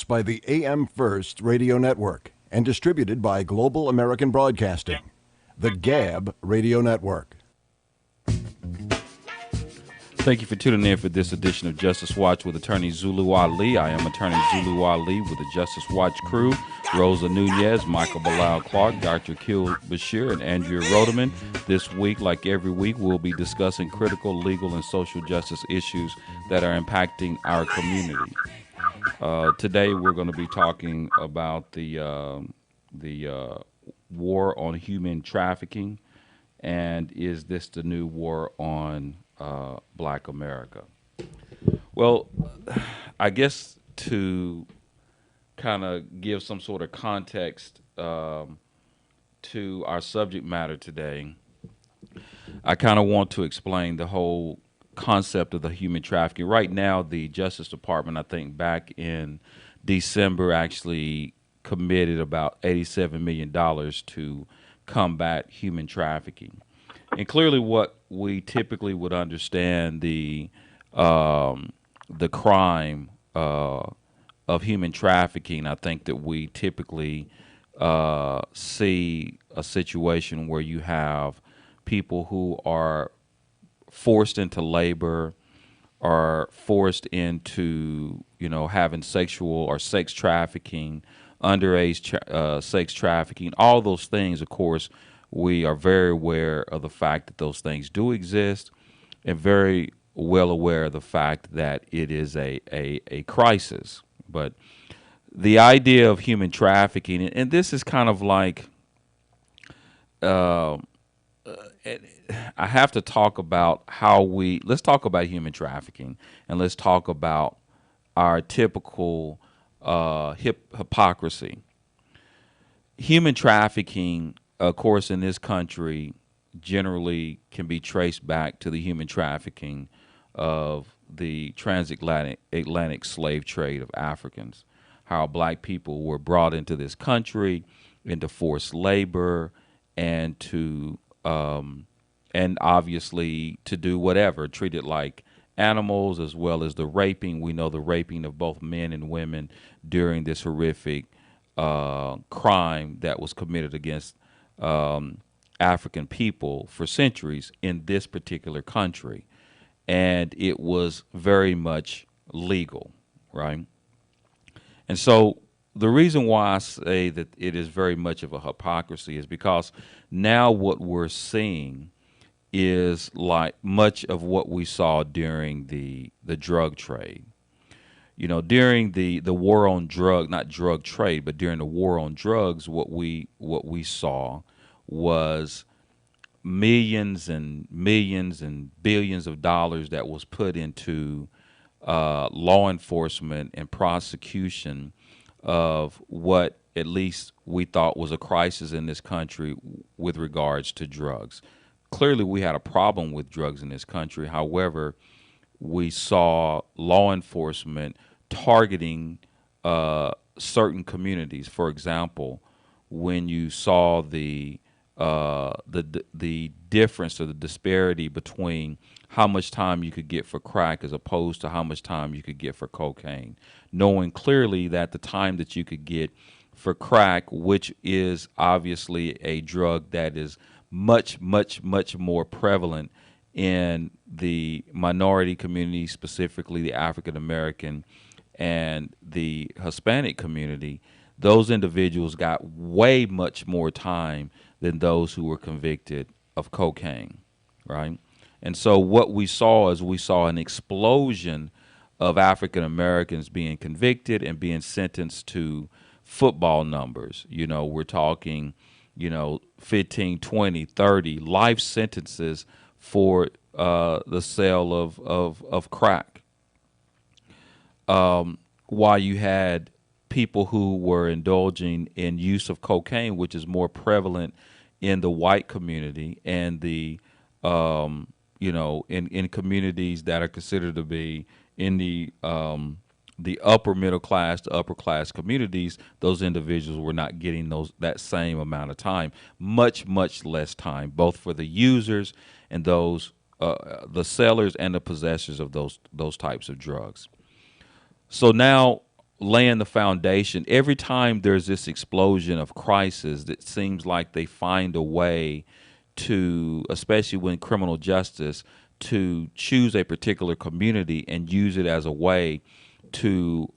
produced by the AM First Radio Network and distributed by Global American Broadcasting, the GAB Radio Network. Thank you for tuning in for this edition of Justice Watch with attorney Zulu Ali. I am attorney Zulu Ali with the Justice Watch crew, Rosa Nunez, Michael Bilal Clark, Dr. Kil Bashir, and Andrea Rodeman. This week, like every week, we'll be discussing critical legal and social justice issues that are impacting our community. Today, we're going to be talking about the war on human trafficking, and is this the new war on Black America? Well, I guess to kind of give some sort of context to our subject matter today, I kind of want to explain the whole concept of the human trafficking. Right now, the Justice Department, I think back in December, actually committed about $87 million to combat human trafficking. And clearly what we typically would understand the crime of human trafficking, I think that we typically see a situation where you have people who are forced into labor, are forced into, having sexual or sex trafficking, underage sex trafficking, all those things. Of course, we are very aware of the fact that those things do exist, and very well aware of the fact that it is a crisis. But the idea of human trafficking, and this is kind of like, I have to talk about let's talk about human trafficking, and let's talk about our typical hypocrisy. Human trafficking, of course, in this country generally can be traced back to the human trafficking of the transatlantic slave trade of Africans, how black people were brought into this country into forced labor and and obviously to do whatever, treated like animals, as well as the raping. We know the raping of both men and women during this horrific crime that was committed against African people for centuries in this particular country. And it was very much legal, right? And so the reason why I say that it is very much of a hypocrisy is because now what we're seeing is like much of what we saw during the drug trade. During the war on not drug trade, but during the war on drugs, what we saw was millions and millions and billions of dollars that was put into law enforcement and prosecution of what at least we thought was a crisis in this country with regards to drugs. Clearly, we had a problem with drugs in this country. However, we saw law enforcement targeting certain communities. For example, when you saw the difference or the disparity between how much time you could get for crack as opposed to how much time you could get for cocaine, knowing clearly that the time that you could get for crack, which is obviously a drug that is much, much, much more prevalent in the minority community, specifically the African American and the Hispanic community, those individuals got way much more time than those who were convicted of cocaine, right? And so what we saw is an explosion of African Americans being convicted and being sentenced to football numbers. We're talking, 15, 20, 30 life sentences for the sale of crack. While you had people who were indulging in use of cocaine, which is more prevalent in the white community and the in communities that are considered to be in the upper middle class to upper class communities, those individuals were not getting that same amount of time, much less time, both for the users and those the sellers and the possessors of those types of drugs. So now laying the foundation. Every time there's this explosion of crisis, it seems like they find a way to, especially when criminal justice, to choose a particular community and use it as a way to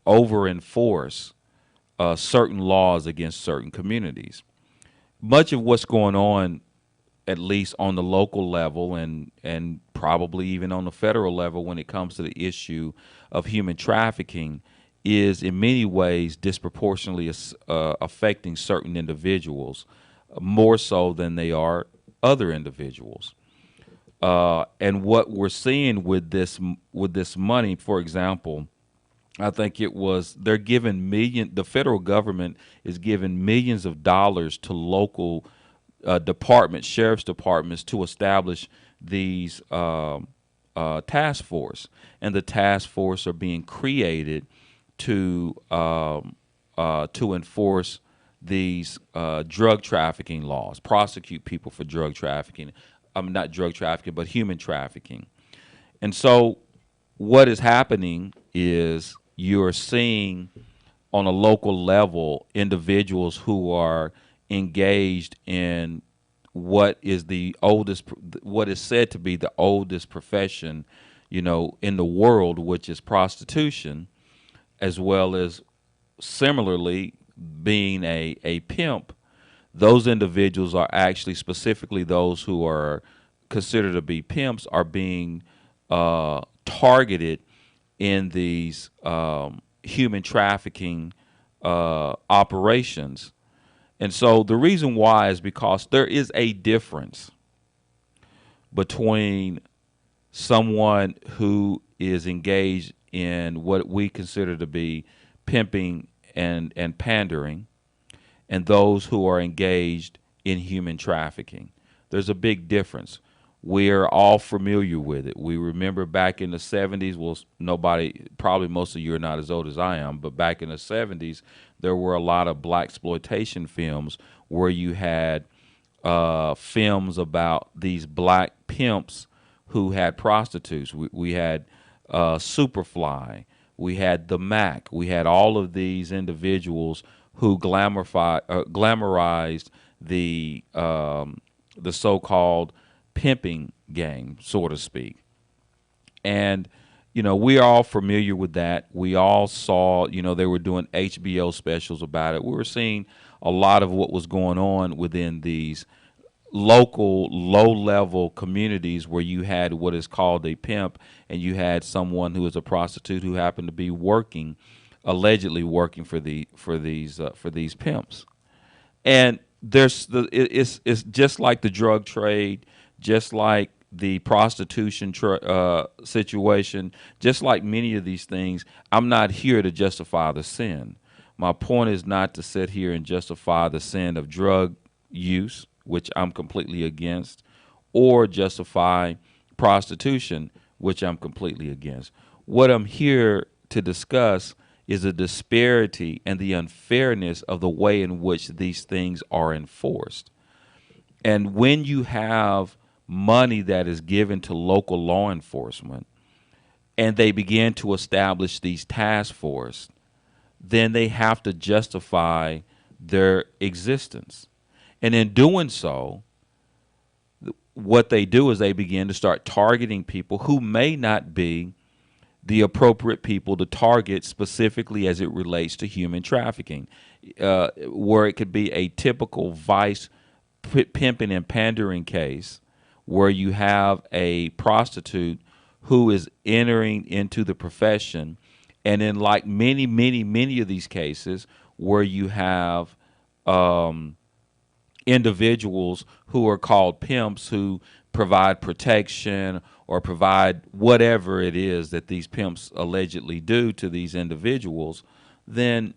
over enforce certain laws against certain communities. Much of what's going on, at least on the local level and probably even on the federal level when it comes to the issue of human trafficking, is in many ways disproportionately affecting certain individuals more so than they are other individuals. And what we're seeing with this money, for example, I think it was they're giving the federal government is giving millions of dollars to local departments, sheriff's departments, to establish these task force, and the task force are being created to enforce these drug trafficking laws, prosecute people for drug trafficking. Not drug trafficking, but human trafficking. And so, what is happening is you're seeing on a local level individuals who are engaged in what is said to be the oldest profession, in the world, which is prostitution, as well as similarly being a pimp. Those individuals are actually, specifically those who are considered to be pimps, are being targeted in these human trafficking operations. And so the reason why is because there is a difference between someone who is engaged in what we consider to be pimping and pandering, and those who are engaged in human trafficking. There's a big difference. We're all familiar with it. We remember back in the 70s, well, nobody, probably most of you are not as old as I am, but back in the 70s, there were a lot of black exploitation films where you had films about these black pimps who had prostitutes. We had Superfly, we had the Mac, we had all of these individuals who glamorized the so-called pimping game, so to speak. And we are all familiar with that. We all saw, they were doing HBO specials about it. We were seeing a lot of what was going on within these local low-level communities where you had what is called a pimp, and you had someone who is a prostitute who happened to be allegedly working for these pimps. And it's just like the drug trade, just like the prostitution situation, just like many of these things. I'm not here to justify the sin. My point is not to sit here and justify the sin of drug use, which I'm completely against, or justify prostitution, which I'm completely against. What I'm here to discuss is the disparity and the unfairness of the way in which these things are enforced. And when you have money that is given to local law enforcement and they begin to establish these task forces, then they have to justify their existence. And in doing so, what they do is they begin to start targeting people who may not be the appropriate people to target, specifically as it relates to human trafficking, where it could be a typical vice pimping and pandering case where you have a prostitute who is entering into the profession. And in like many of these cases where you have individuals who are called pimps who provide protection or provide whatever it is that these pimps allegedly do to these individuals, then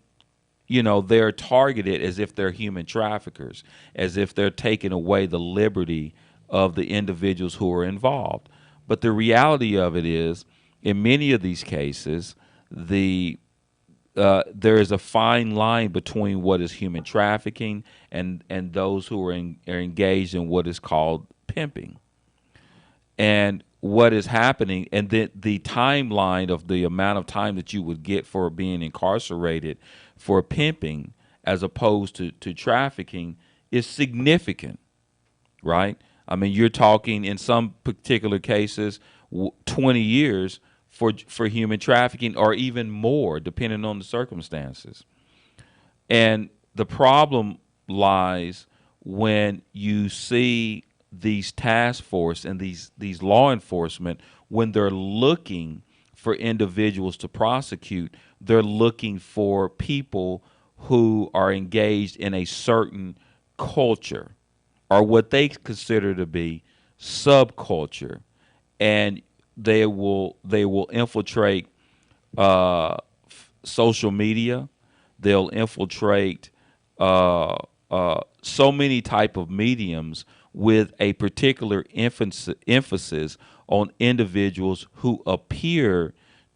they're targeted as if they're human traffickers, as if they're taking away the liberty of the individuals who are involved. But the reality of it is, in many of these cases, there is a fine line between what is human trafficking and those who are engaged in what is called pimping. And what is happening, and then the timeline of the amount of time that you would get for being incarcerated for pimping as opposed to trafficking is significant, right? I mean, you're talking in some particular cases 20 years for human trafficking, or even more, depending on the circumstances. And the problem lies when you see these task force and these law enforcement, when they're looking for individuals to prosecute, they're looking for people who are engaged in a certain culture or what they consider to be subculture, and they will infiltrate social media. They'll infiltrate so many type of mediums with a particular emphasis on individuals who appear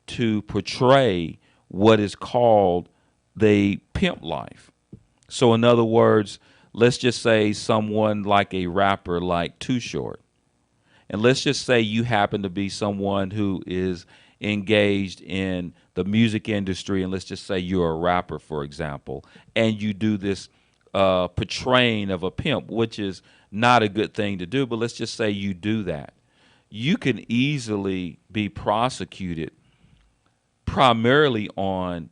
to portray what is called the pimp life. So in other words, let's just say someone like a rapper like Too Short. And let's just say you happen to be someone who is engaged in the music industry, and let's just say you're a rapper, for example, and you do this portraying of a pimp, which is not a good thing to do, but let's just say you do that. You can easily be prosecuted primarily on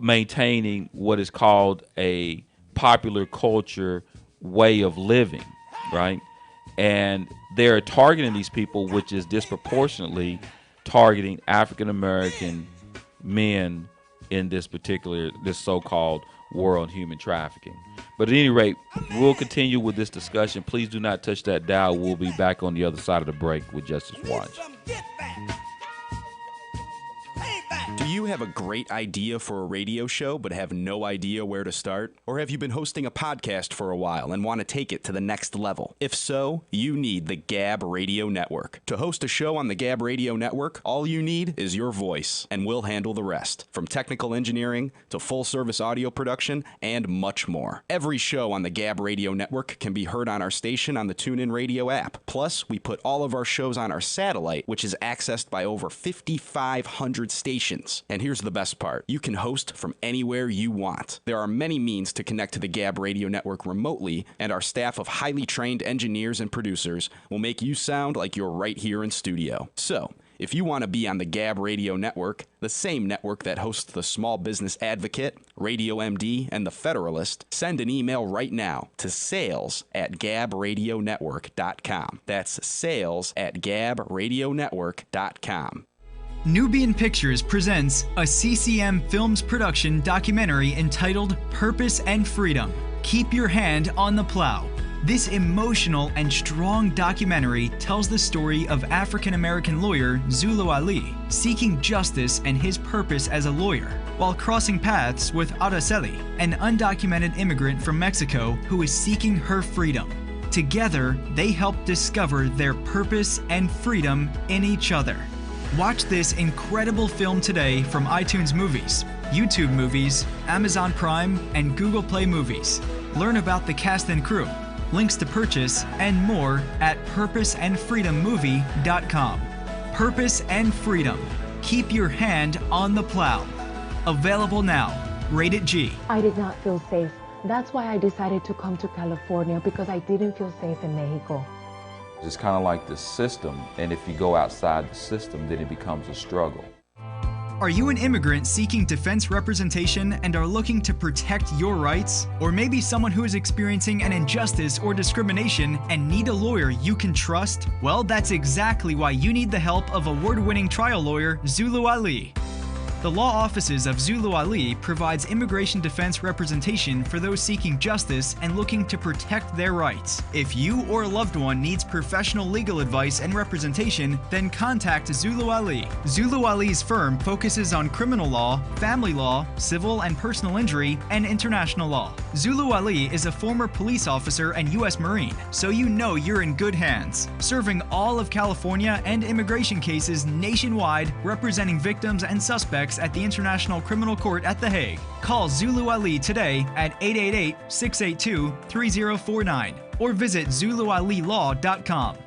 maintaining what is called a popular culture way of living, right? And they're targeting these people, which is disproportionately targeting African American men in this so-called war on human trafficking. But at any rate, we'll continue with this discussion. Please do not touch that dial. We'll be back on the other side of the break with Justice Watch. Do you have a great idea for a radio show but have no idea where to start? Or have you been hosting a podcast for a while and want to take it to the next level? If so, you need the Gab Radio Network. To host a show on the Gab Radio Network, all you need is your voice, and we'll handle the rest. From technical engineering to full-service audio production and much more. Every show on the Gab Radio Network can be heard on our station on the TuneIn Radio app. Plus, we put all of our shows on our satellite, which is accessed by over 5,500 stations. And here's the best part. You can host from anywhere you want. There are many means to connect to the Gab Radio Network remotely, and our staff of highly trained engineers and producers will make you sound like you're right here in studio. So, if you want to be on the Gab Radio Network, the same network that hosts the Small Business Advocate, Radio MD, and the Federalist, send an email right now to sales@gabradionetwork.com. That's sales@gabradionetwork.com. Nubian Pictures presents a CCM Films production documentary entitled Purpose and Freedom. Keep your hand on the plow. This emotional and strong documentary tells the story of African-American lawyer Zulu Ali seeking justice and his purpose as a lawyer, while crossing paths with Araceli, an undocumented immigrant from Mexico who is seeking her freedom. Together, they help discover their purpose and freedom in each other. Watch this incredible film today from iTunes Movies, YouTube Movies, Amazon Prime, and Google Play Movies. Learn about the cast and crew, links to purchase, and more at purposeandfreedommovie.com. Purpose and Freedom. Keep your hand on the plow. Available now. Rated G. I did not feel safe. That's why I decided to come to California, because I didn't feel safe in Mexico. It's kind of like the system, and if you go outside the system, then it becomes a struggle. Are you an immigrant seeking defense representation and are looking to protect your rights? Or maybe someone who is experiencing an injustice or discrimination and need a lawyer you can trust? Well, that's exactly why you need the help of award-winning trial lawyer Zulu Ali. The law offices of Zulu Ali provides immigration defense representation for those seeking justice and looking to protect their rights. If you or a loved one needs professional legal advice and representation, then contact Zulu Ali. Zulu Ali's firm focuses on criminal law, family law, civil and personal injury, and international law. Zulu Ali is a former police officer and U.S. Marine, so you know you're in good hands, serving all of California and immigration cases nationwide, representing victims and suspects at the International Criminal Court at The Hague. Call Zulu Ali today at 888-682-3049 or visit ZuluAliLaw.com.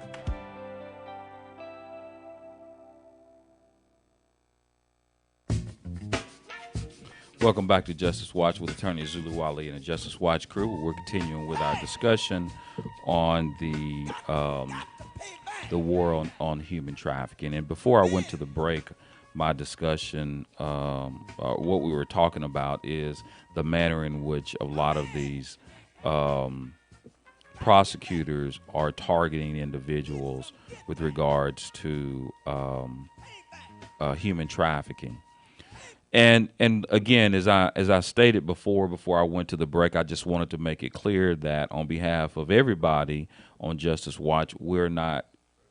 Welcome back to Justice Watch with attorney Zulu Wali and the Justice Watch crew. We're continuing with our discussion on the war on human trafficking. And before I went to the break, my discussion, what we were talking about is the manner in which a lot of these prosecutors are targeting individuals with regards to human trafficking. And again, as I stated before I went to the break, I just wanted to make it clear that on behalf of everybody on Justice Watch, we're not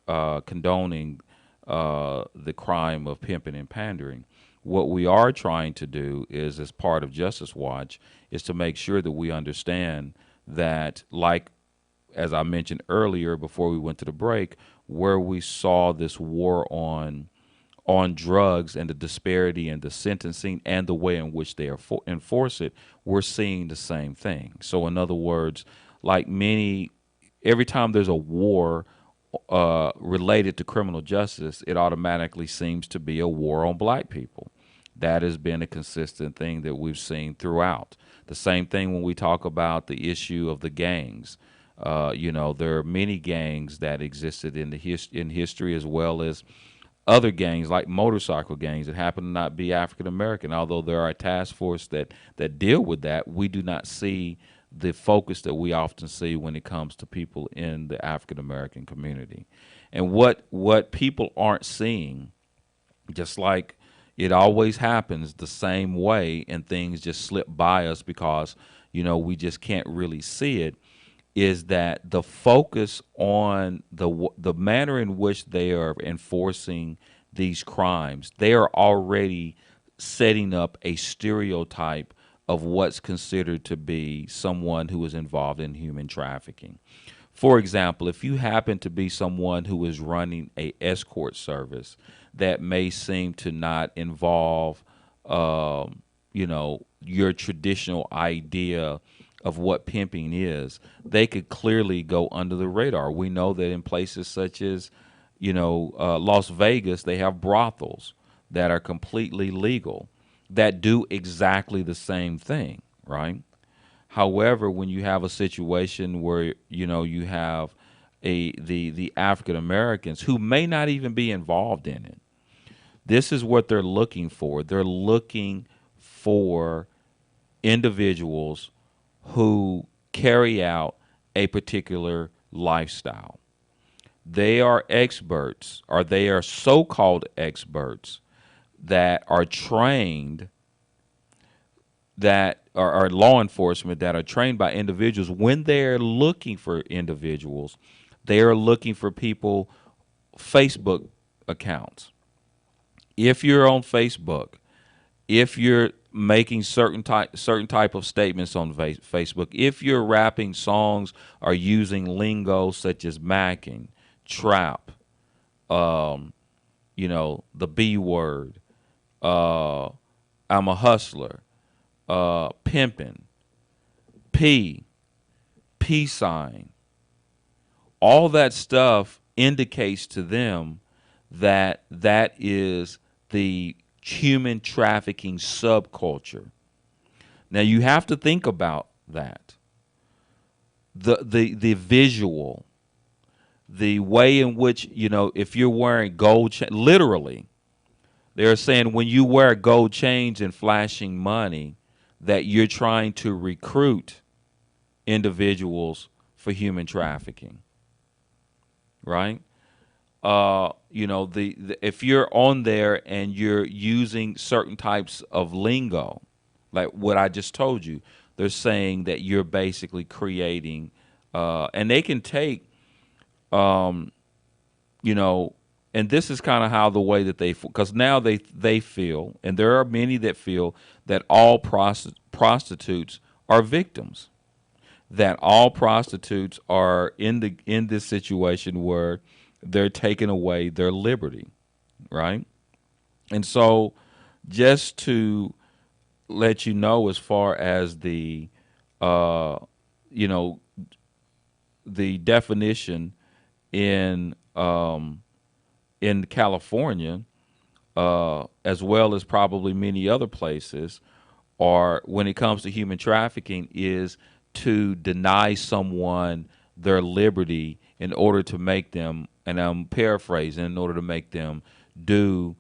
condoning the crime of pimping and pandering. What we are trying to do is, as part of Justice Watch, is to make sure that we understand that, like as I mentioned earlier before we went to the break, where we saw this war on drugs and the disparity in the sentencing and the way in which they enforce it, we're seeing the same thing. So in other words, like every time there's a war related to criminal justice, it automatically seems to be a war on black people. That has been a consistent thing that we've seen throughout. The same thing when we talk about the issue of the gangs. There are many gangs that existed in history, as well as other gangs like motorcycle gangs that happen to not be African American. Although there are a task force that deal with that, we do not see the focus that we often see when it comes to people in the African American community. And what people aren't seeing, just like it always happens the same way and things just slip by us because, we just can't really see it, is that the focus on the manner in which they are enforcing these crimes, they are already setting up a stereotype of what's considered to be someone who is involved in human trafficking. For example, if you happen to be someone who is running a escort service that may seem to not involve, your traditional idea of what pimping is, they could clearly go under the radar. We know that in places such as, Las Vegas, they have brothels that are completely legal that do exactly the same thing, right? However, when you have a situation where, you have the African Americans who may not even be involved in it, this is what they're looking for. They're looking for individuals who carry out a particular lifestyle. They are experts, or they are so-called experts that are trained, that are law enforcement that are trained by individuals. When they're looking for individuals, they are looking for people, Facebook accounts. If you're on Facebook, if you're making certain type of statements on Facebook, if you're rapping songs or using lingo such as macking, trap, the B word, I'm a hustler, pimping, P sign, all that stuff indicates to them that is the human trafficking subculture. Now you have to think about that. The visual, the way in which, if you're wearing gold literally, they're saying when you wear gold chains and flashing money, that you're trying to recruit individuals for human trafficking, right? If you're on there and you're using certain types of lingo, like what I just told you, they're saying that you're basically creating, and they can take, and this is kind of how the way that because now they feel, and there are many that feel that all prostitutes are victims, that all prostitutes are in this situation where they're taking away their liberty, right? And so just to let you know, as far as the definition in California, as well as probably many other places, or when it comes to human trafficking, is to deny someone their liberty in order to make them, and I'm paraphrasing, in order to make them do,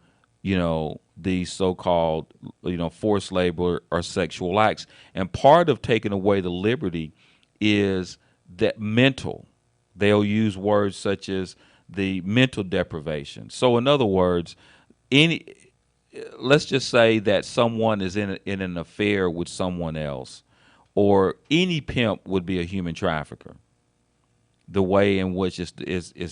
these so-called, forced labor or sexual acts. And part of taking away the liberty is that mental. They'll use words such as the mental deprivation. So in other words, any let's just say that someone is in an affair with someone else, or any pimp would be a human trafficker. The way in which is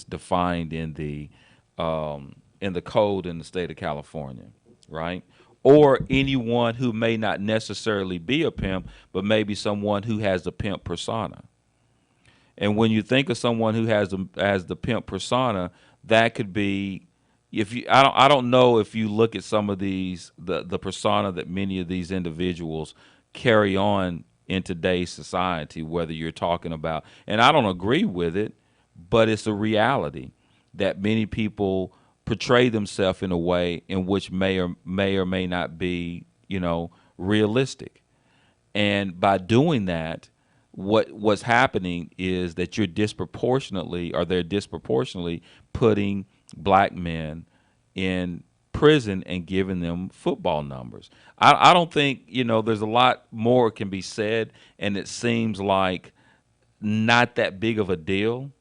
defined in the code in the state of California, right? Or anyone who may not necessarily be a pimp, but maybe someone who has the pimp persona. And when you think of someone who has the pimp persona, that could be, I don't know if you look at some of these the persona that many of these individuals carry on in today's society, whether you're talking about, and I don't agree with it, but it's a reality that many people portray themselves in a way in which may or may not be, realistic. And by doing that, what's happening is that they're disproportionately putting black men in prison and giving them football numbers. I don't think, there's a lot more can be said, and it seems like not that big of a deal.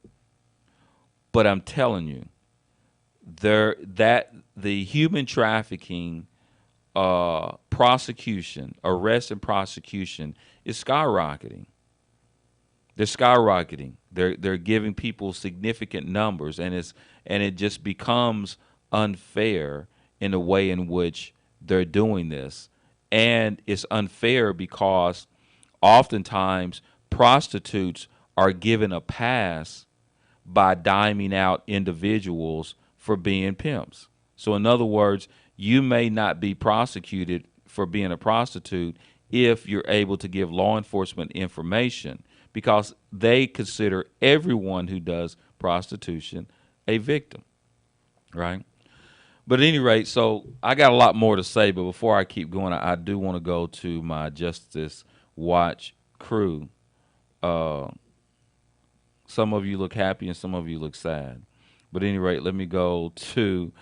But I'm telling you, that the human trafficking prosecution, arrest and prosecution is skyrocketing. They're skyrocketing. They're giving people significant numbers, and it just becomes unfair in the way in which they're doing this. And it's unfair because oftentimes prostitutes are given a pass by diming out individuals for being pimps. So in other words, you may not be prosecuted for being a prostitute if you're able to give law enforcement information, because they consider everyone who does prostitution a victim, right? But at any rate, so I got a lot more to say, but before I keep going, I do want to go to my Justice Watch crew. Some of you look happy and some of you look sad. But at any rate, let me go to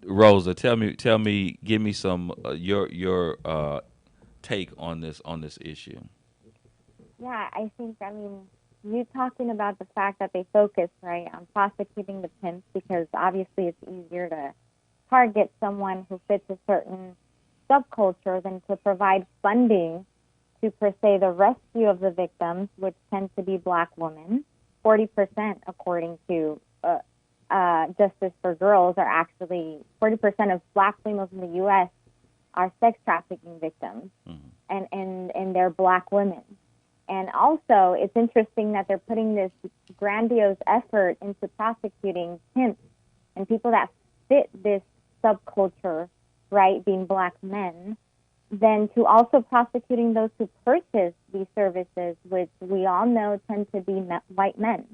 Rosa. Tell me, give me some your take on this issue. Yeah, I mean, you talking about the fact that they focus, right, on prosecuting the pimps because obviously it's easier to target someone who fits a certain subculture than to provide funding to, per se, the rescue of the victims, which tend to be black women. 40%, according to Justice for Girls, are actually 40% of black females in the U.S. are sex trafficking victims, and they're black women. And also, it's interesting that they're putting this grandiose effort into prosecuting pimps and people that fit this subculture, right, being black men, than to also prosecuting those who purchase these services, which we all know tend to be white men.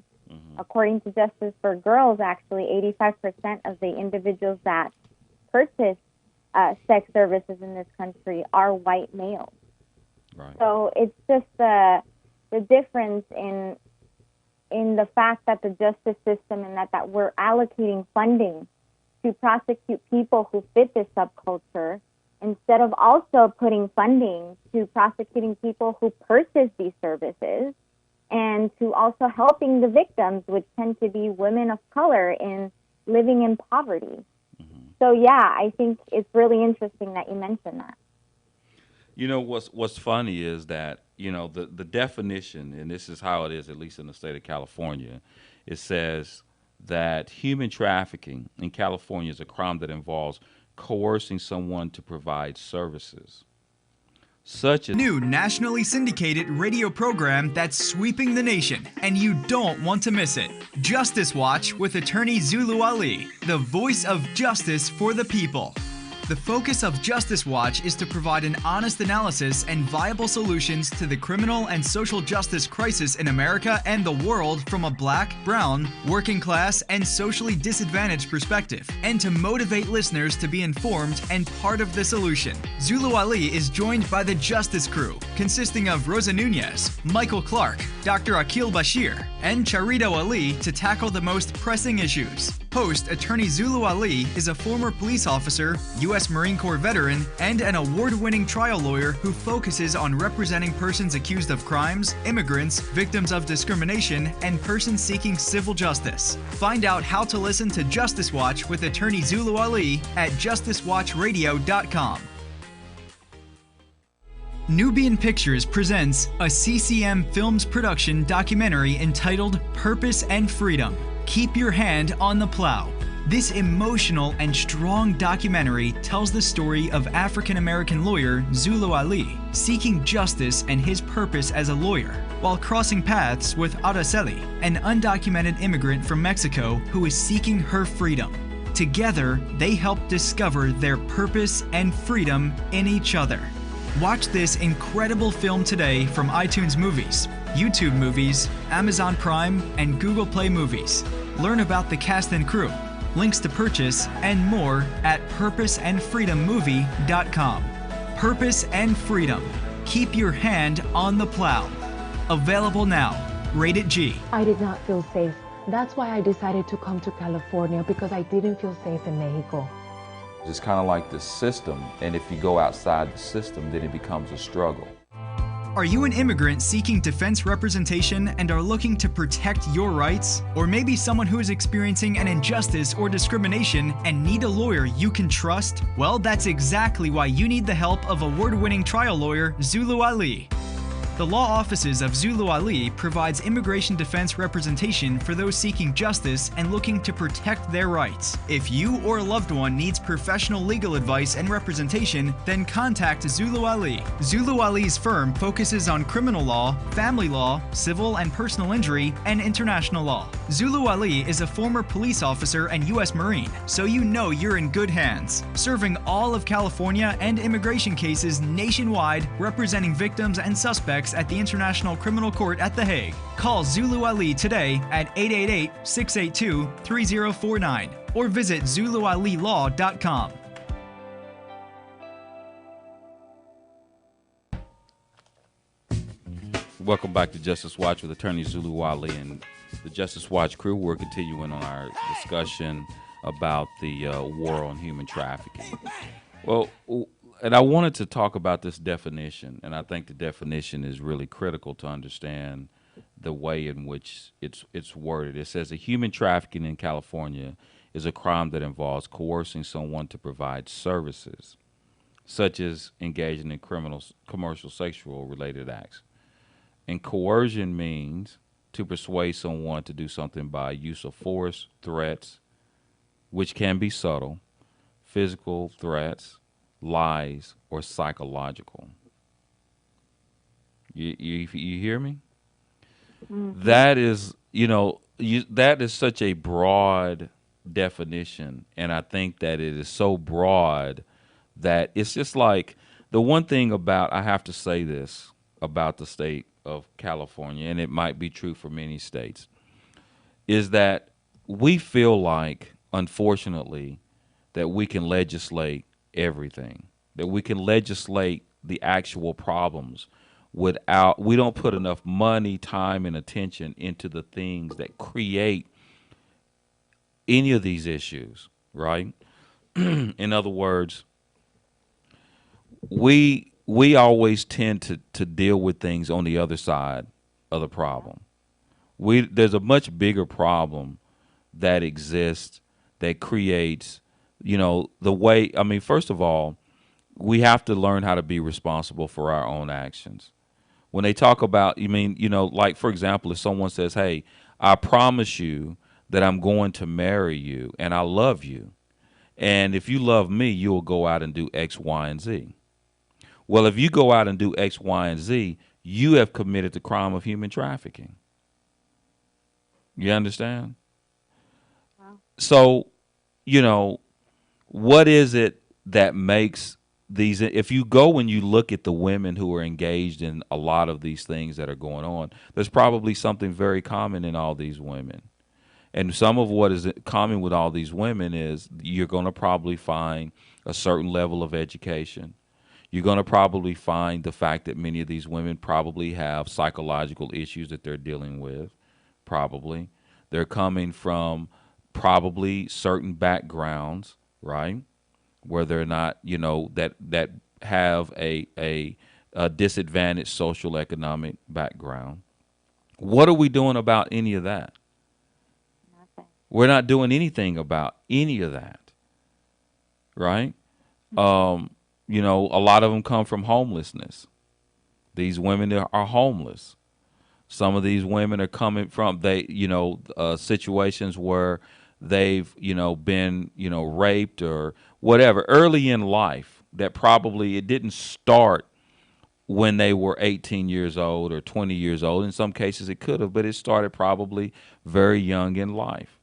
According to Justice for Girls, actually, 85% of the individuals that purchase sex services in this country are white males. Right. So it's just the difference in the fact that the justice system and that we're allocating funding to prosecute people who fit this subculture instead of also putting funding to prosecuting people who purchase these services and to also helping the victims, which tend to be women of color in living in poverty. So, yeah, I think it's really interesting that you mentioned that. You know, what's funny is that, the definition, and this is how it is, at least in the state of California, it says that human trafficking in California is a crime that involves coercing someone to provide services. Such a New nationally syndicated radio program that's sweeping the nation, and you don't want to miss it. Justice Watch with attorney Zulu Ali, the voice of justice for the people. The focus of Justice Watch is to provide an honest analysis and viable solutions to the criminal and social justice crisis in America and the world from a black, brown, working class, and socially disadvantaged perspective, and to motivate listeners to be informed and part of the solution. Zulu Ali is joined by the Justice Crew, consisting of Rosa Nunez, Michael Clark, Dr. Akil Bashir, and Charito Ali to tackle the most pressing issues. Host Attorney Zulu Ali is a former police officer, U.S. Marine Corps veteran, and an award-winning trial lawyer who focuses on representing persons accused of crimes, immigrants, victims of discrimination, and persons seeking civil justice. Find out how to listen to Justice Watch with Attorney Zulu Ali at justicewatchradio.com. Nubian Pictures presents a CCM Films production documentary entitled Purpose and Freedom. Keep Your Hand on the Plow. This emotional and strong documentary tells the story of African-American lawyer Zulu Ali seeking justice and his purpose as a lawyer, while crossing paths with Araceli, an undocumented immigrant from Mexico who is seeking her freedom. Together, they help discover their purpose and freedom in each other. Watch this incredible film today from iTunes Movies, YouTube Movies, Amazon Prime, and Google Play Movies. Learn about the cast and crew, links to purchase, and more at purposeandfreedommovie.com. Purpose and Freedom. Keep your hand on the plow. Available now. Rated G. I did not feel safe. That's why I decided to come to California, because I didn't feel safe in Mexico. It's kind of like the system, and if you go outside the system, then it becomes a struggle. Are you an immigrant seeking defense representation and are looking to protect your rights? Or maybe someone who is experiencing an injustice or discrimination and need a lawyer you can trust? Well, that's exactly why you need the help of award-winning trial lawyer Zulu Ali. The law offices of Zulu Ali provides immigration defense representation for those seeking justice and looking to protect their rights. If you or a loved one needs professional legal advice and representation, then contact Zulu Ali. Zulu Ali's firm focuses on criminal law, family law, civil and personal injury, and international law. Zulu Ali is a former police officer and U.S. Marine, so you know you're in good hands, serving all of California and immigration cases nationwide, representing victims and suspects at the International Criminal Court at The Hague. Call Zulu Ali today at 888-682-3049 or visit ZuluAliLaw.com. Welcome back to Justice Watch with Attorney Zulu Ali and the Justice Watch crew. We're continuing on our discussion about the war on human trafficking. Well, and I wanted to talk about this definition, and I think the definition is really critical to understand the way in which it's worded. It says that human trafficking in California is a crime that involves coercing someone to provide services, such as engaging in commercial sexual related acts. And coercion means to persuade someone to do something by use of force, threats, which can be subtle, physical threats, lies, or psychological. You hear me? Mm-hmm. That is, that is such a broad definition, and I think that it is so broad that it's just like the one thing about, I have to say this about the state of California, and it might be true for many states, is that we feel like, unfortunately, that we can legislate everything, that we can legislate the actual problems without, we don't put enough money, time, and attention into the things that create any of these issues, right? In other words, we always tend to deal with things on the other side of the problem. There's a much bigger problem that exists that creates, the way, first of all, we have to learn how to be responsible for our own actions. When they talk about, like, for example, if someone says, hey, I promise you that I'm going to marry you and I love you, and if you love me, you will go out and do X, Y, and Z. Well, if you go out and do X, Y, and Z, you have committed the crime of human trafficking. You understand? Wow. So, what is it that makes these, if you go and you look at the women who are engaged in a lot of these things that are going on, there's probably something very common in all these women. And some of what is common with all these women is you're going to probably find a certain level of education. You're going to probably find the fact that many of these women probably have psychological issues that they're dealing with. Probably. They're coming from probably certain backgrounds, right? Where they're not, that have a disadvantaged social economic background. What are we doing about any of that? Nothing. We're not doing anything about any of that, right? A lot of them come from homelessness. These women are homeless. Some of these women are coming from situations where they've been raped or whatever early in life. That probably it didn't start when they were 18 years old or 20 years old. In some cases it could have, but it started probably very young in life.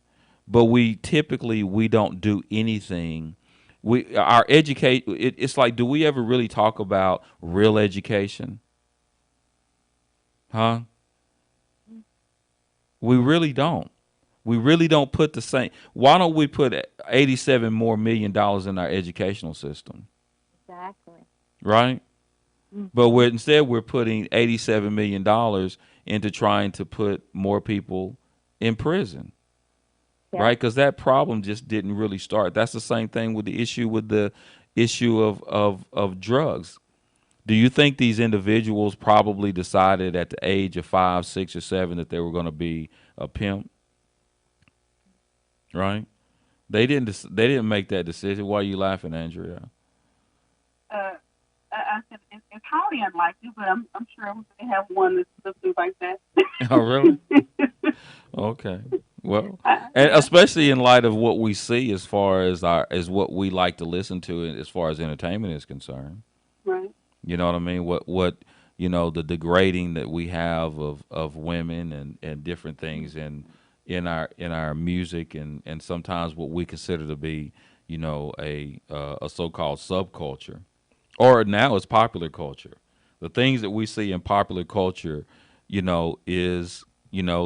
But we don't do anything. It's like, do we ever really talk about real education? Huh? We really don't. We really don't put the same. Why don't we put $87 more million in our educational system? Exactly. Right? But instead we're putting $87 million into trying to put more people in prison. Yeah. Right? Because that problem just didn't really start. That's the same thing with the issue of drugs. Do you think these individuals probably decided at the age of 5, 6, or 7 that they were going to be a pimp? Right? They didn't make that decision. Why are you laughing, Andrea? I said it's highly unlikely, but I'm sure they have one that's do like that. Oh, really? Okay. Well, and especially in light of what we see as far as what we like to listen to as far as entertainment is concerned. Right. You know what I mean? What the degrading that we have of women and different things in our music and sometimes what we consider to be, a so-called subculture. Or now it's popular culture. The things that we see in popular culture, is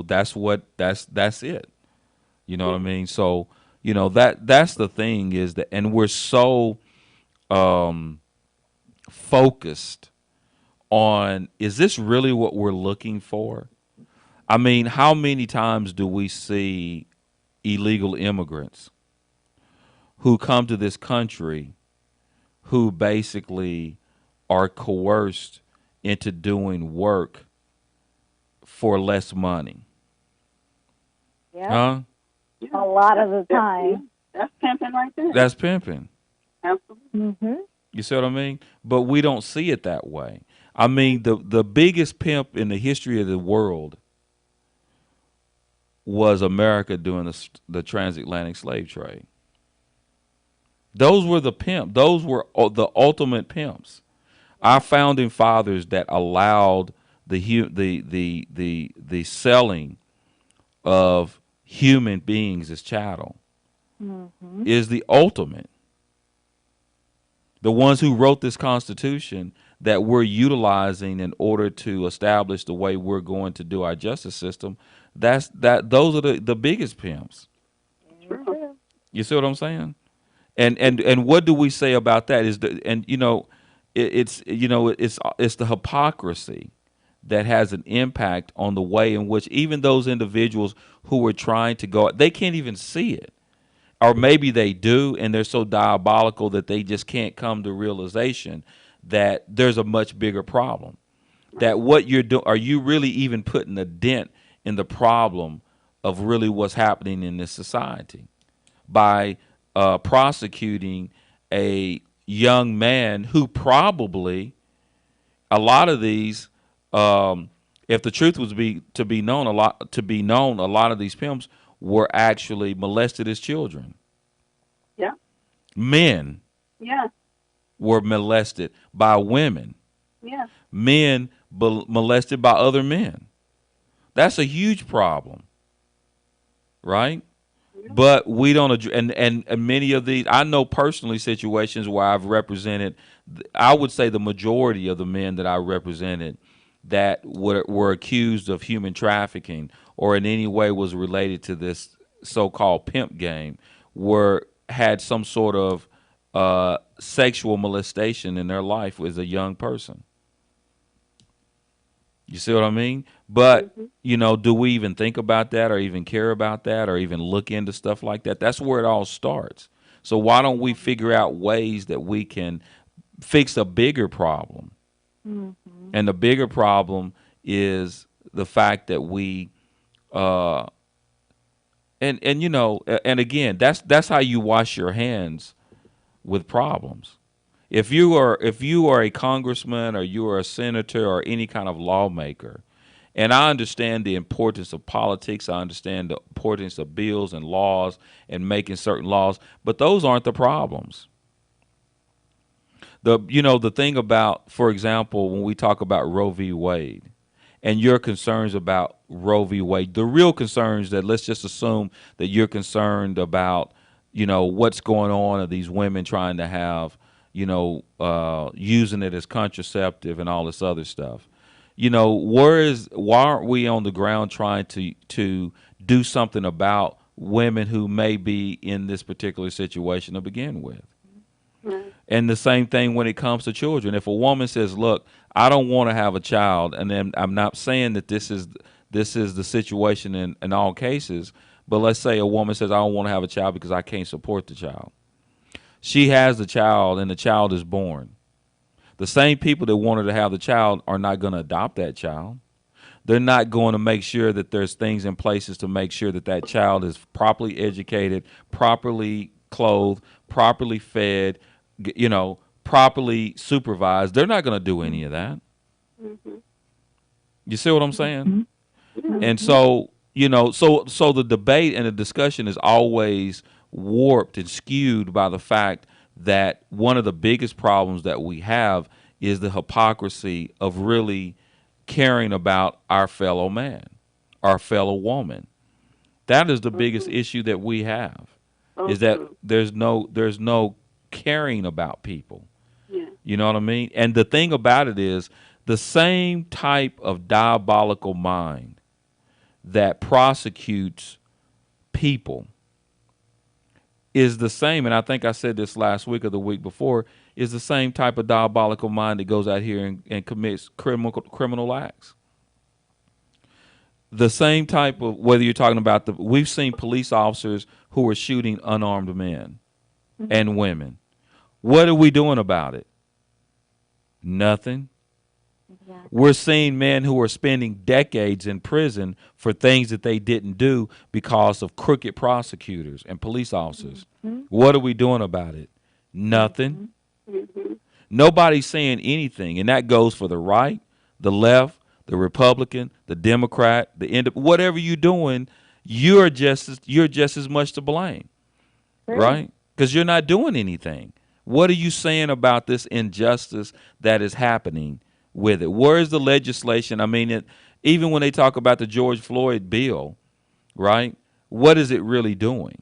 that's it. You know what I mean? So, that's the thing is that, and we're so focused on, is this really what we're looking for? I mean, how many times do we see illegal immigrants who come to this country who basically are coerced into doing work for less money? Yeah. Huh? Yeah. A lot of the time. That's pimping right there. That's pimping. Absolutely. Mm-hmm. You see what I mean? But we don't see it that way. I mean, the biggest pimp in the history of the world was America during the transatlantic slave trade. Those were the pimp. Those were the ultimate pimps. Our founding fathers that allowed the selling of human beings as chattel is the ultimate. The ones who wrote this Constitution that we're utilizing in order to establish the way we're going to do our justice system, those are the biggest pimps. True. You see what I'm saying? And what do we say about that is it's the hypocrisy that has an impact on the way in which even those individuals who are trying to go, they can't even see it. Or maybe they do, and they're so diabolical that they just can't come to realization that there's a much bigger problem. That what you're doing, are you really even putting a dent in the problem of really what's happening in this society by prosecuting a young man who probably, a lot of these, if the truth was to be known, a lot of these pimps were actually molested as children. Yeah. Men Yeah. were molested by women. Yeah. Men molested by other men. That's a huge problem, right? But we don't and many of these, I know personally situations where I've represented, I would say the majority of the men that I represented that were accused of human trafficking or in any way was related to this so-called pimp game had some sort of sexual molestation in their life as a young person. You see what I mean? But, do we even think about that or even care about that or even look into stuff like that? That's where it all starts. So why don't we figure out ways that we can fix a bigger problem? And the bigger problem is the fact that we, and again, that's how you wash your hands with problems. If you are a congressman or you are a senator or any kind of lawmaker, and I understand the importance of politics, I understand the importance of bills and laws and making certain laws, but those aren't the problems. The thing about, for example, when we talk about Roe v. Wade and your concerns about Roe v. Wade, the real concerns that let's just assume that you're concerned about, what's going on of these women trying to have, using it as contraceptive and all this other stuff. Why aren't we on the ground trying to do something about women who may be in this particular situation to begin with? And the same thing when it comes to children. If a woman says, "Look, I don't want to have a child," and then I'm not saying that this is the situation in all cases, but let's say a woman says, "I don't want to have a child because I can't support the child." She has the child, and the child is born. The same people that wanted to have the child are not going to adopt that child. They're not going to make sure that there's things in places to make sure that that child is properly educated, properly clothed, properly fed, properly supervised. They're not going to do any of that. You see what I'm saying? And so, so the debate and the discussion is always warped and skewed by the fact that one of the biggest problems that we have is the hypocrisy of really caring about our fellow man, our fellow woman. That is the biggest issue that we have, is that there's no caring about people. Yeah. You know what I mean? And the thing about it is the same type of diabolical mind that prosecutes people is the same, and I think I said this last week or the week before, is the same type of diabolical mind that goes out here and commits criminal acts. The same type of, whether you're talking about we've seen police officers who are shooting unarmed men and women. What are we doing about it? Nothing. Exactly. We're seeing men who are spending decades in prison for things that they didn't do because of crooked prosecutors and police officers. What are we doing about it? Nothing. Nobody's saying anything, and that goes for the right, the left, the Republican, the Democrat, whatever you're doing, you're just as much to blame, right? Because you're not doing anything. What are you saying about this injustice that is happening with it? Where is the legislation? I mean, even when they talk about the George Floyd bill, right? What is it really doing,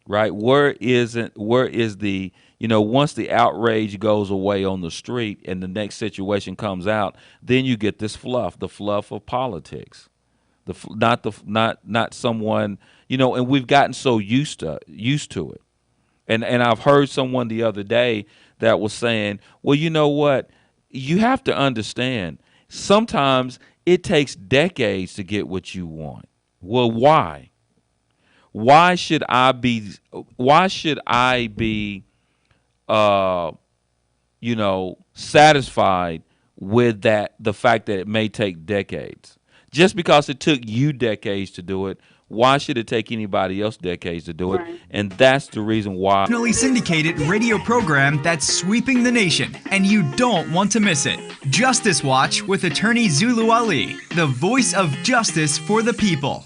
right? Where is the, once the outrage goes away on the street and the next situation comes out, then you get this the fluff of politics, not someone, and we've gotten so used to it. And I've heard someone the other day that was saying, well, you know what? You have to understand, sometimes it takes decades to get what you want. Well, why? Why should I be satisfied with the fact that it may take decades? Just because it took you decades to do it, why should it take anybody else decades to do it? Right. And that's the reason why. Nationally syndicated radio program that's sweeping the nation, and you don't want to miss it. Justice Watch with attorney Zulu Ali, the voice of justice for the people.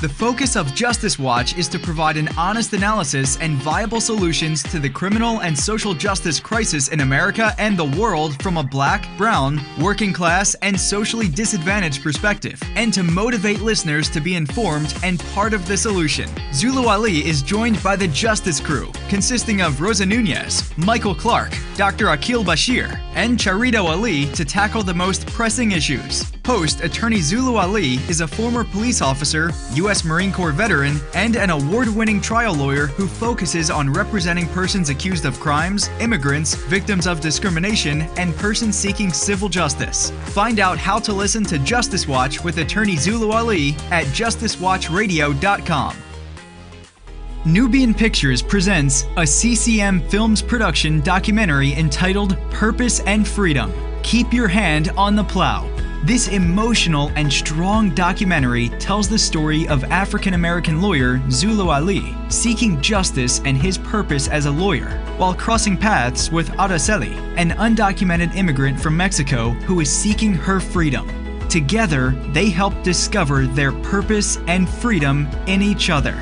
The focus of Justice Watch is to provide an honest analysis and viable solutions to the criminal and social justice crisis in America and the world from a black, brown, working class, and socially disadvantaged perspective, and to motivate listeners to be informed and part of the solution. Zulu Ali is joined by the Justice Crew, consisting of Rosa Nunez, Michael Clark, Dr. Akil Bashir, and Charito Ali to tackle the most pressing issues. Host Attorney Zulu Ali is a former police officer, U.S. Marine Corps veteran, and an award-winning trial lawyer who focuses on representing persons accused of crimes, immigrants, victims of discrimination, and persons seeking civil justice. Find out how to listen to Justice Watch with Attorney Zulu Ali at justicewatchradio.com. Nubian Pictures presents a CCM Films production documentary entitled Purpose and Freedom. Keep your hand on the plow. This emotional and strong documentary tells the story of African-American lawyer Zulu Ali seeking justice and his purpose as a lawyer, while crossing paths with Araceli, an undocumented immigrant from Mexico who is seeking her freedom. Together, they help discover their purpose and freedom in each other.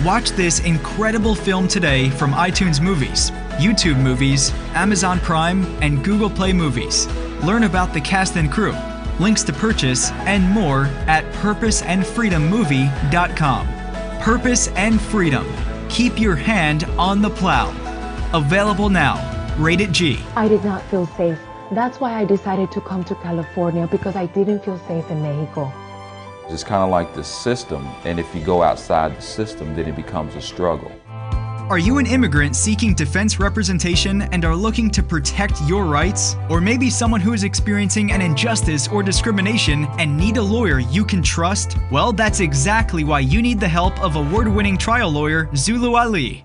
Watch this incredible film today from iTunes Movies, YouTube Movies, Amazon Prime, and Google Play Movies. Learn about the cast and crew, links to purchase, and more at purposeandfreedommovie.com. Purpose and Freedom. Keep your hand on the plow. Available now. Rated G. I did not feel safe. That's why I decided to come to California, because I didn't feel safe in Mexico. It's kind of like the system, and if you go outside the system, then it becomes a struggle. Are you an immigrant seeking defense representation and are looking to protect your rights? Or maybe someone who is experiencing an injustice or discrimination and need a lawyer you can trust? Well, that's exactly why you need the help of award-winning trial lawyer Zulu Ali.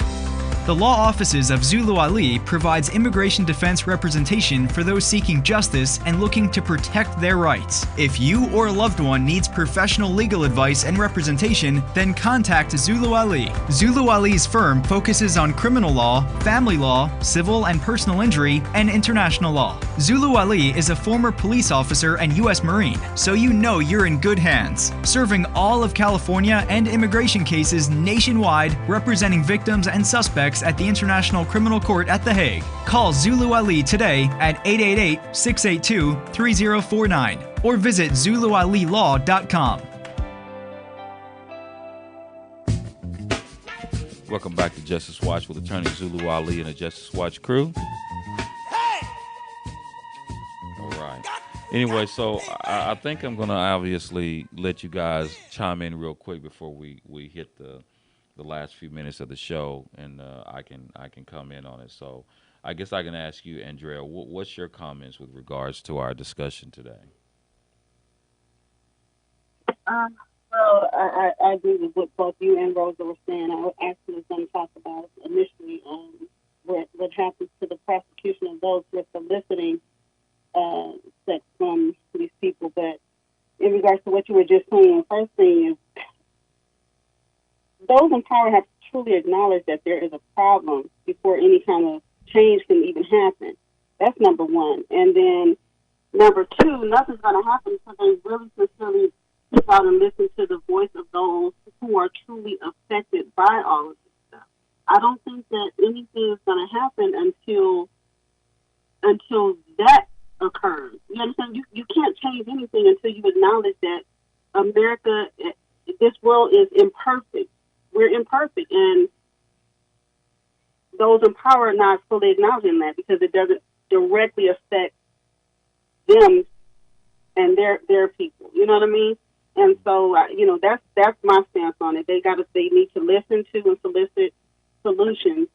The law offices of Zulu Ali provides immigration defense representation for those seeking justice and looking to protect their rights. If you or a loved one needs professional legal advice and representation, then contact Zulu Ali. Zulu Ali's firm focuses on criminal law, family law, civil and personal injury, and international law. Zulu Ali is a former police officer and U.S. Marine, so you know you're in good hands, serving all of California and immigration cases nationwide, representing victims and suspects at the International Criminal Court at The Hague. Call Zulu Ali today at 888-682-3049 or visit ZuluAliLaw.com. Welcome back to Justice Watch with Attorney Zulu Ali and the Justice Watch crew. All right. Anyway, so I think I'm going to obviously let you guys chime in real quick before we hit the last few minutes of the show, and I can come in on it. So I guess I can ask you, Andrea, what's your comments with regards to our discussion today? Well, I agree with what both you and Rosa were saying. I actually was going to talk about initially what happens to the prosecution of those who are soliciting sex from these people. But in regards to what you were just saying, first thing is, those in power have to truly acknowledge that there is a problem before any kind of change can even happen. That's number one. And then number two, nothing's going to happen until they really sincerely sit out and listen to the voice of those who are truly affected by all of this stuff. I don't think that anything is going to happen until that occurs. You understand? You can't change anything until you acknowledge that America, this world is imperfect. We're imperfect, and those in power are not fully acknowledging that because it doesn't directly affect them and their people. You know what I mean? And so, that's my stance on it. They need to listen to and solicit solutions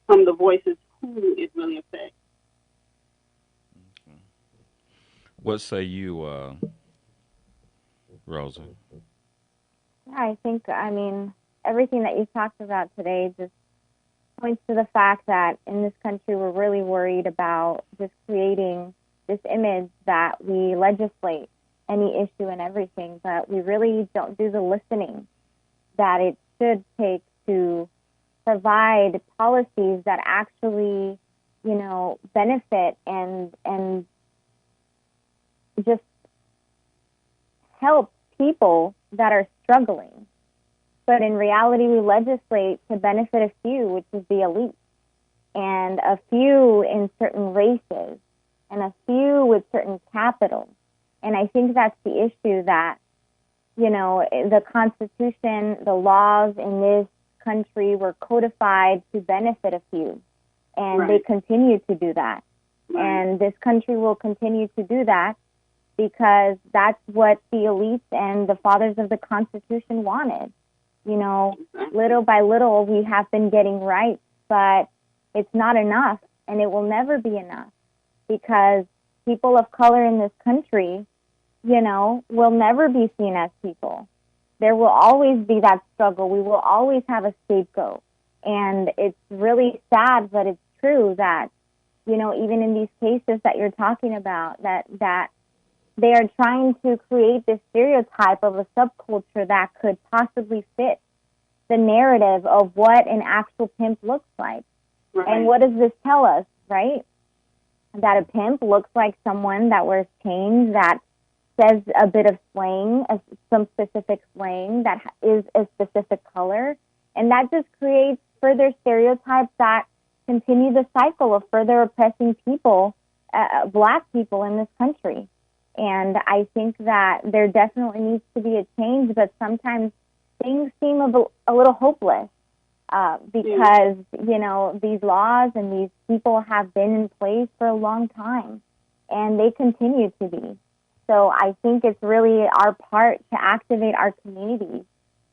from the voices who it really affects. Okay. What say you, Rosa? I think, everything that you've talked about today just points to the fact that in this country we're really worried about just creating this image that we legislate any issue and everything, but we really don't do the listening that it should take to provide policies that actually, benefit and just help people that are struggling. But in reality, we legislate to benefit a few, which is the elite, and a few in certain races, and a few with certain capitals. And I think that's the issue, that, the Constitution, the laws in this country were codified to benefit a few, and they continue to do that. And this country will continue to do that because that's what the elites and the fathers of the Constitution wanted. Little by little, we have been getting rights, but it's not enough, and it will never be enough, because people of color in this country, will never be seen as people. There will always be that struggle. We will always have a scapegoat. And it's really sad, but it's true that, even in these cases that you're talking about, that they are trying to create this stereotype of a subculture that could possibly fit the narrative of what an actual pimp looks like. Right. And what does this tell us, right? That a pimp looks like someone that wears chains, that says a bit of slang, some specific slang that is a specific color. And that just creates further stereotypes that continue the cycle of further oppressing people, Black people in this country. And I think that there definitely needs to be a change, but sometimes things seem a little hopeless because, these laws and these people have been in place for a long time, and they continue to be. So I think it's really our part to activate our communities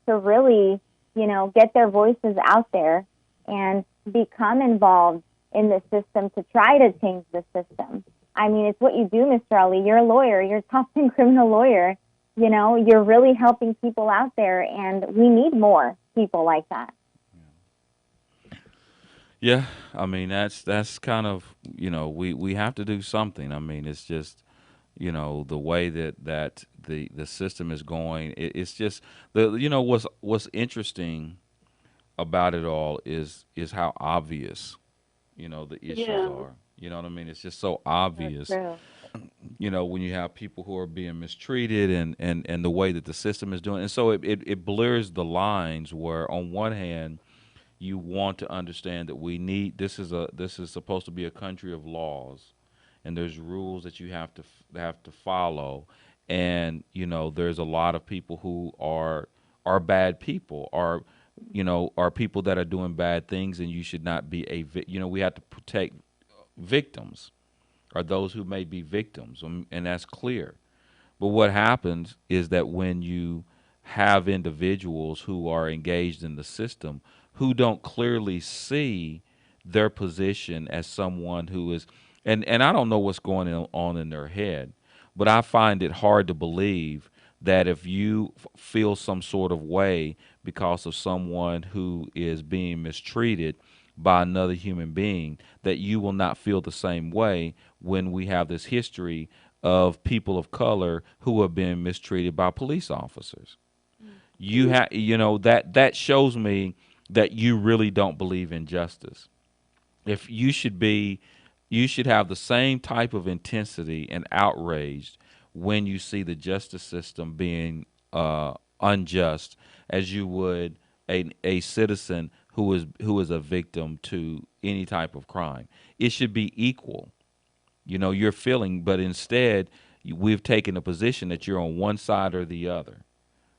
to really, get their voices out there and become involved in the system to try to change the system. I mean, it's what you do, Mr. Ali. You're a lawyer. You're a top 10 criminal lawyer. You're really helping people out there, and we need more people like that. Yeah, I mean that's kind of we have to do something. I mean, it's just the way that the system is going. It's just what's interesting about it all is how obvious the issues are. You know what I mean? It's just so obvious. When you have people who are being mistreated and the way that the system is doing, and so it blurs the lines. Where on one hand, you want to understand that this is supposed to be a country of laws, and there's rules that you have to follow, and there's a lot of people who are bad people, are people that are doing bad things, and you should not be we have to protect victims, or those who may be victims, and that's clear. But what happens is that when you have individuals who are engaged in the system who don't clearly see their position as someone who is, and I don't know what's going on in their head, but I find it hard to believe that if you feel some sort of way because of someone who is being mistreated by another human being, that you will not feel the same way when we have this history of people of color who have been mistreated by police officers. That shows me that you really don't believe in justice. If you should have the same type of intensity and outrage when you see the justice system being unjust as you would a citizen who is a victim to any type of crime. It should be equal. You're feeling, but instead we've taken a position that you're on one side or the other.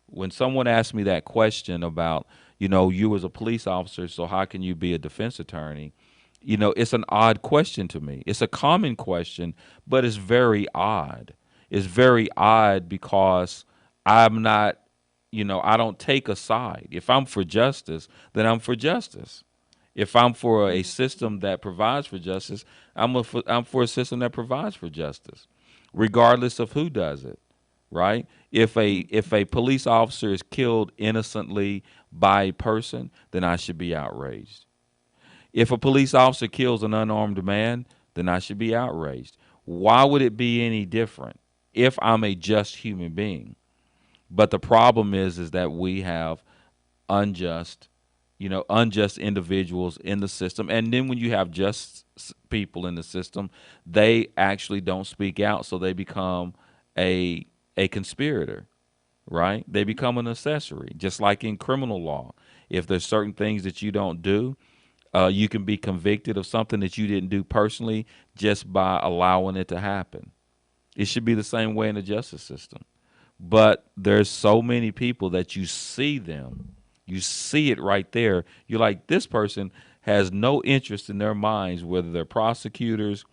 When someone asks me that question about, you as a police officer, so how can you be a defense attorney? It's an odd question to me. It's a common question, but it's very odd. It's very odd because I'm not, I don't take a side. If I'm for justice, then I'm for justice. If I'm for a system that provides for justice, I'm for a system that provides for justice, regardless of who does it, right? If a police officer is killed innocently by a person, then I should be outraged. If a police officer kills an unarmed man, then I should be outraged. Why would it be any different if I'm a just human being? But the problem is that we have unjust individuals in the system. And then when you have just people in the system, they actually don't speak out. So they become a conspirator. right? They become an accessory, just like in criminal law. If there's certain things that you don't do, you can be convicted of something that you didn't do personally just by allowing it to happen. It should be the same way in the justice system. But there's so many people that you see them. You see it right there. You're like, this person has no interest in their minds, whether they're prosecutors,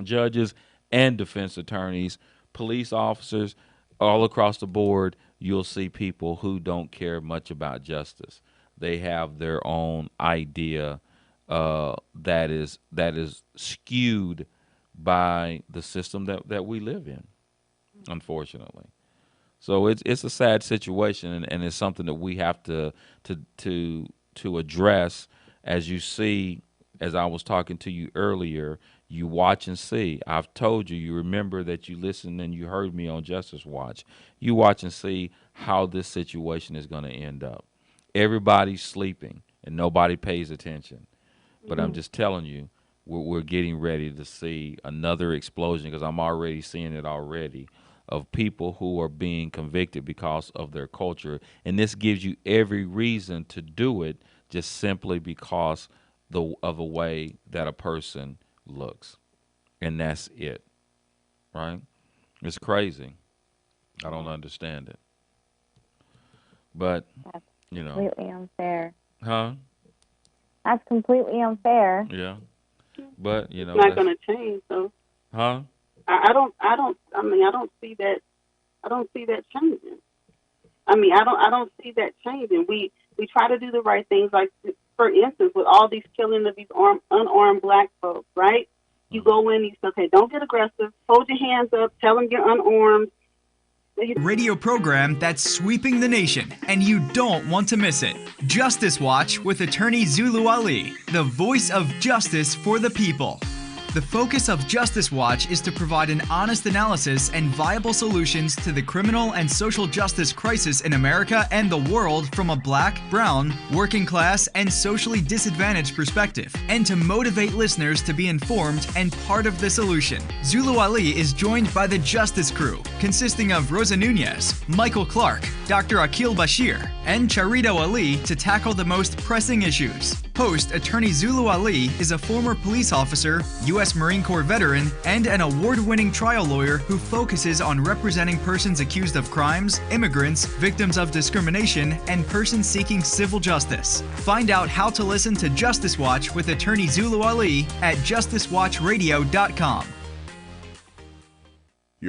judges, and defense attorneys, police officers, all across the board. You'll see people who don't care much about justice. They have their own idea that is skewed by the system that we live in, unfortunately. So it's a sad situation, and it's something that we have to address. As you see, as I was talking to you earlier, you watch and see. I've told you, you remember that you listened and you heard me on Justice Watch. You watch and see how this situation is going to end up. Everybody's sleeping and nobody pays attention. But I'm just telling you, we're getting ready to see another explosion, because I'm already seeing it already, of people who are being convicted because of their culture. And this gives you every reason to do it, just simply because of the way that a person looks. And that's it, right? It's crazy. I don't understand it. But, That's you know. completely unfair. Huh? That's completely unfair. Yeah. But, you know. It's not going to change, though. Huh? I don't see that. I don't see that changing. I don't see that changing. We try to do the right things, like, for instance, with all these killing of these unarmed black folks, right? You go in, you say, okay, don't get aggressive, hold your hands up, tell them you're unarmed. Radio program that's sweeping the nation, and you don't want to miss it. Justice Watch with attorney Zulu Ali, the voice of justice for the people. The focus of Justice Watch is to provide an honest analysis and viable solutions to the criminal and social justice crisis in America and the world from a black, brown, working class, and socially disadvantaged perspective, and to motivate listeners to be informed and part of the solution. Zulu Ali is joined by the Justice Crew, consisting of Rosa Nunez, Michael Clark, Dr. Akil Bashir, and Charito Ali, to tackle the most pressing issues. Host attorney Zulu Ali is a former police officer, U.S. Marine Corps veteran, and an award-winning trial lawyer who focuses on representing persons accused of crimes, immigrants, victims of discrimination, and persons seeking civil justice. Find out how to listen to Justice Watch with attorney Zulu Ali at justicewatchradio.com.